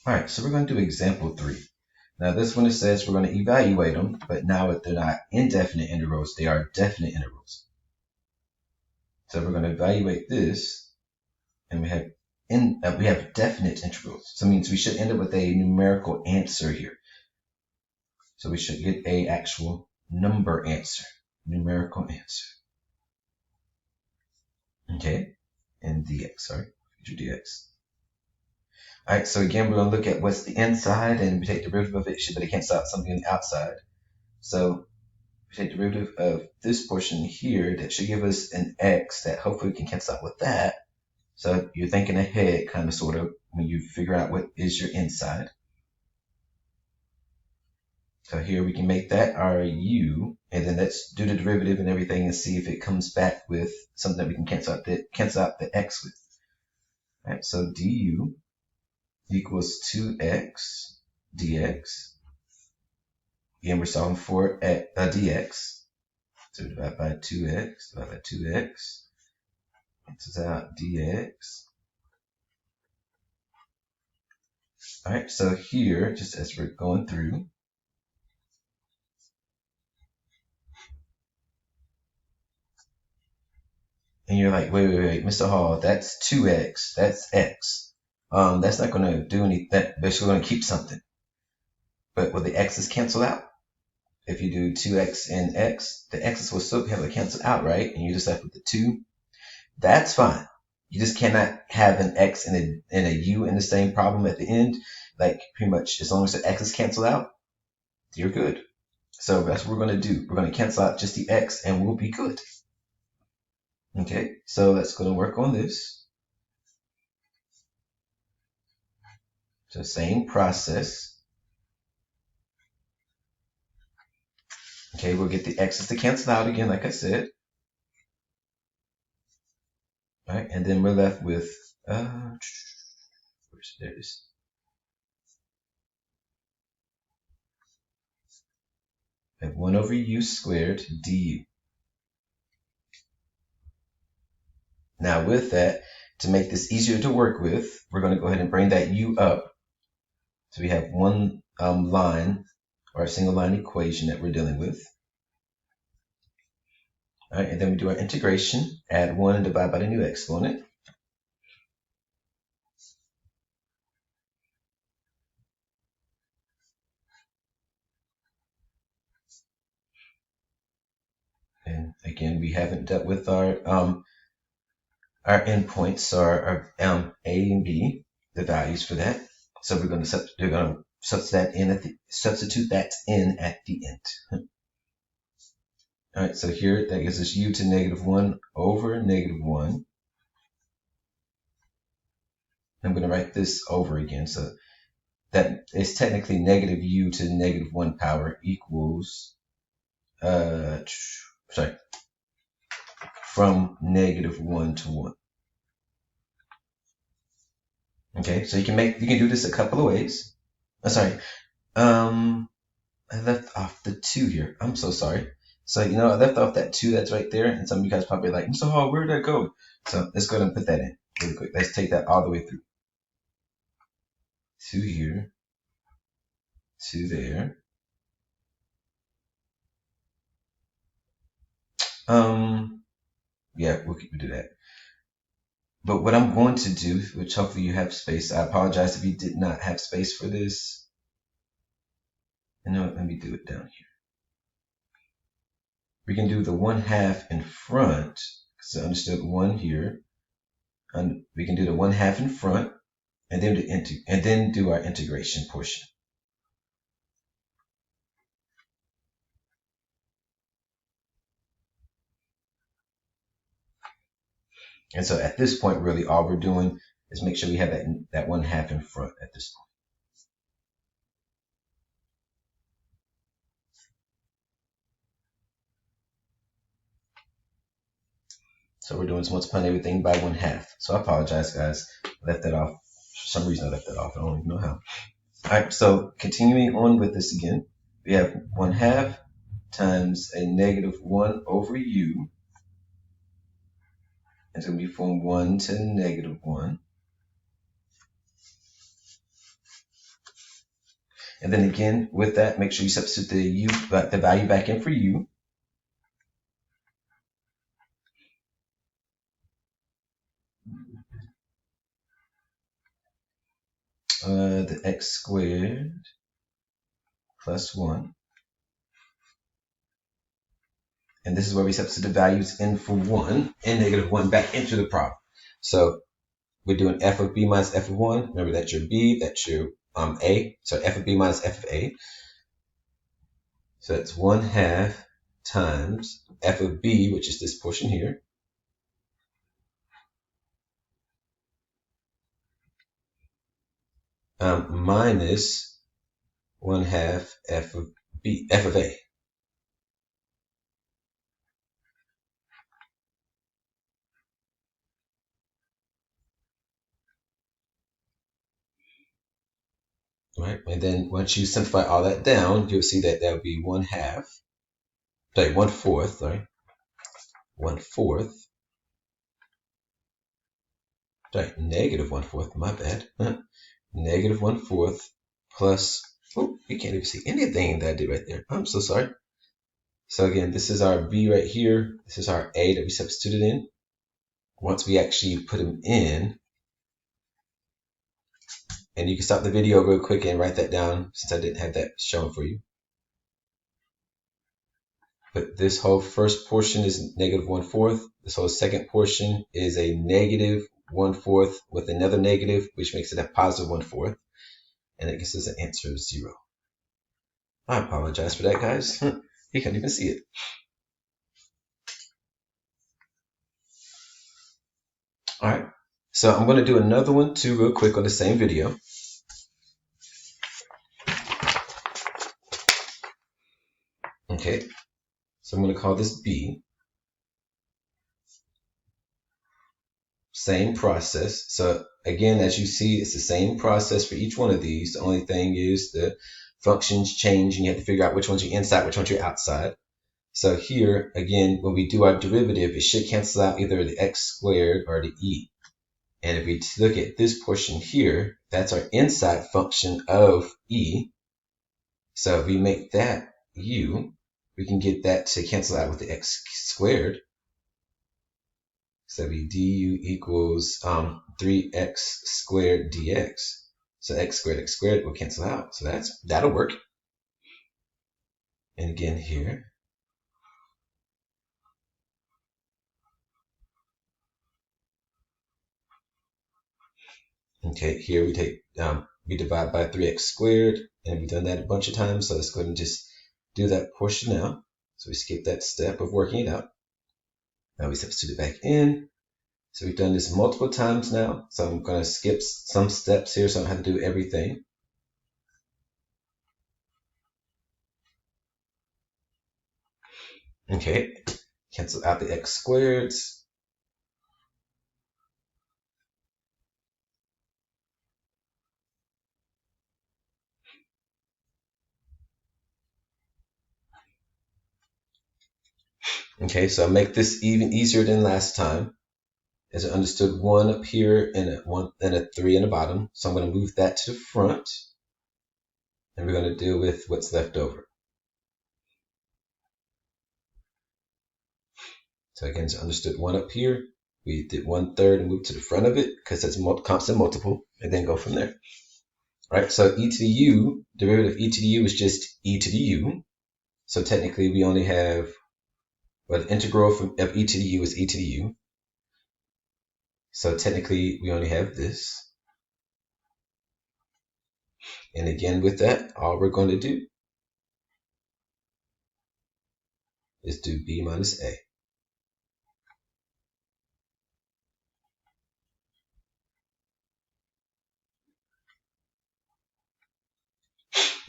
All right, so we're going to do example 3. Now this one, it says we're going to evaluate them, but now if they're not indefinite intervals, they are definite intervals. So we're going to evaluate this, and we have definite intervals. So it means we should end up with a numerical answer here. So we should get a actual number answer, numerical answer. Okay, and dx, sorry, future dx. All right, so again, we're going to look at what's the inside, and we take derivative of it, but it cancels out something on the outside. So we take derivative of this portion here, that should give us an x that hopefully we can cancel out with that. So you're thinking ahead, kind of, sort of, when you figure out what is your inside. So here we can make that our u, and then let's do the derivative and everything and see if it comes back with something that we can cancel out the x with. All right, so du equals 2x dx. Again, we're solving for dx. So divide by 2x, divide by 2x. Cancels out dx. All right, so here, just as we're going through, and you're like, wait, Mr. Hall, that's 2x, that's x. That's not going to do anything, but it's going to keep something. But will the x's cancel out? If you do 2x and x, the x's will still have to cancel out, right? And you just left with the 2. That's fine. You just cannot have an x and a u in the same problem at the end. Like, pretty much, as long as the x's cancel out, you're good. So that's what we're going to do. We're going to cancel out just the x, and we'll be good. Okay, so let's go to work on this. So same process. Okay, we'll get the x's to cancel out again, like I said. All right, and then we're left with, there it is. We have 1 over u squared du. Now with that, to make this easier to work with, we're going to go ahead and bring that u up. So we have one line, or a single line equation that we're dealing with. All right, and then we do our integration, add 1 and divide by the new exponent. And again, we haven't dealt with our endpoints, or our a and b, the values for that. So we're going to substitute that in at the end. All right, so here that gives us u to -1 over -1. I'm going to write this over again, so that is technically -u to -1 power equals, from -1 to 1. Okay, so you can do this a couple of ways. I left off the 2 here. I'm so sorry. So, I left off that 2 that's right there, and some of you guys probably like, Mr. Hall, where did that go? So let's go ahead and put that in really quick. Let's take that all the way through. 2 here, 2 there. Yeah, we'll do that. But what I'm going to do, which hopefully you have space, I apologize if you did not have space for this. Let me do it down here. We can do the 1/2 in front, because I understood 1 here. And we can do the 1/2 in front, and then do our integration portion. And so at this point, really, all we're doing is make sure we have that 1/2 in front at this point. So we're doing is multiplying everything by 1/2. So I apologize, guys. I left that off. For some reason, I left that off. I don't even know how. All right, so continuing on with this again, we have 1/2 times a -1 over u. It's going to be from 1 to -1. And then again, with that, make sure you substitute the value back in for u. The x squared plus 1. And this is where we substitute the values in for 1 and negative 1 back into the problem. So we're doing f of b minus f of 1. Remember, that's your b, that's your a. So f of b minus f of a. So that's 1/2 times f of b, which is this portion here, minus 1/2 f of a. Right, and then once you simplify all that down, you'll see that that would be 1/4, sorry, 1/4, sorry, negative 1/4, my bad, negative 1/4 plus, oh, you can't even see anything that I did right there. I'm so sorry. So again, this is our b right here. This is our a that we substituted in. Once we actually put them in, and you can stop the video real quick and write that down since I didn't have that shown for you. But this whole first portion is negative 1/4. This whole second portion is a negative 1/4 with another negative, which makes it a positive 1/4. And it gives us an answer of 0. I apologize for that, guys. You can't even see it. All right. So I'm going to do another one too real quick on the same video. Okay. So I'm going to call this B. Same process. So again, as you see, it's the same process for each one of these. The only thing is the functions change and you have to figure out which ones are inside, which ones are outside. So here, again, when we do our derivative, it should cancel out either the x squared or the e. And if we look at this portion here, that's our inside function of e. So if we make that u, we can get that to cancel out with the x squared. So we du equals 3x squared dx. So x squared will cancel out. So that'll work. And again here, okay, here we take we divide by 3x squared, and we've done that a bunch of times. So let's go ahead and just do that portion now. So we skip that step of working it out. Now we substitute it back in. So we've done this multiple times now. So I'm going to skip some steps here so I don't have to do everything. Okay, cancel out the x squareds. Okay, so I'll make this even easier than last time. As I understood 1 up here and a 3 in the bottom. So I'm going to move that to the front. And we're going to deal with what's left over. So again, as I understood 1 up here. We did 1/3 and moved to the front of it because that's constant multiple. And then go from there. All right, so e to the u, derivative of e to the u is just e to the u. So technically we only have, well, the integral of e to the u is e to the u. So technically we only have this. And again, with that, all we're going to do is do b minus a.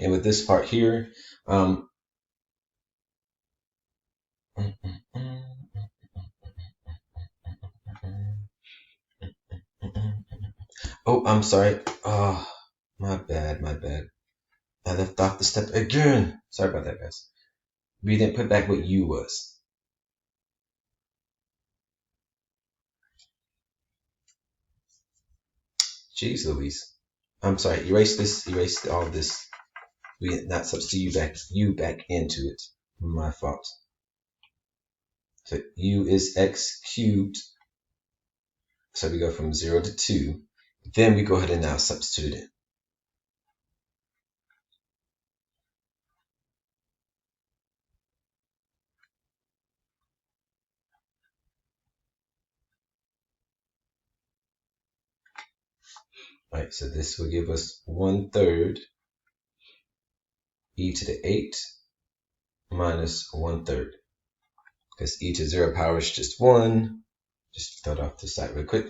And with this part here, oh, I'm sorry. Oh, my bad. I left off the step again. Sorry about that, guys. We didn't put back what u was. Jeez Louise. I'm sorry. Erase all of this. We did not substitute u back into it. My fault. So u is x cubed. So we go from 0 to 2. Then we go ahead and now substitute it in. All right, so this will give us 1/3 e to the 8 minus 1/3. Because e to the 0 power is just 1. Just throw it off the side real quick.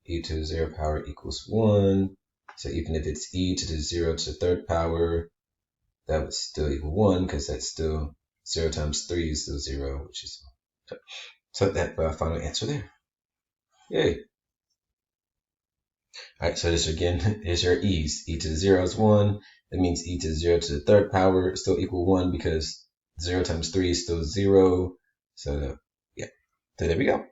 E to the 0 power equals 1. So even if it's e to the 0 to the 3rd power, that would still equal 1, because that's still 0 times 3 is still 0, which is 1. So that's our final answer there. Yay. All right, so this again is your e's. E to the 0 is 1. That means e to the 0 to the 3rd power is still equal 1, because 0 times 3 is still 0. So yeah, so there we go.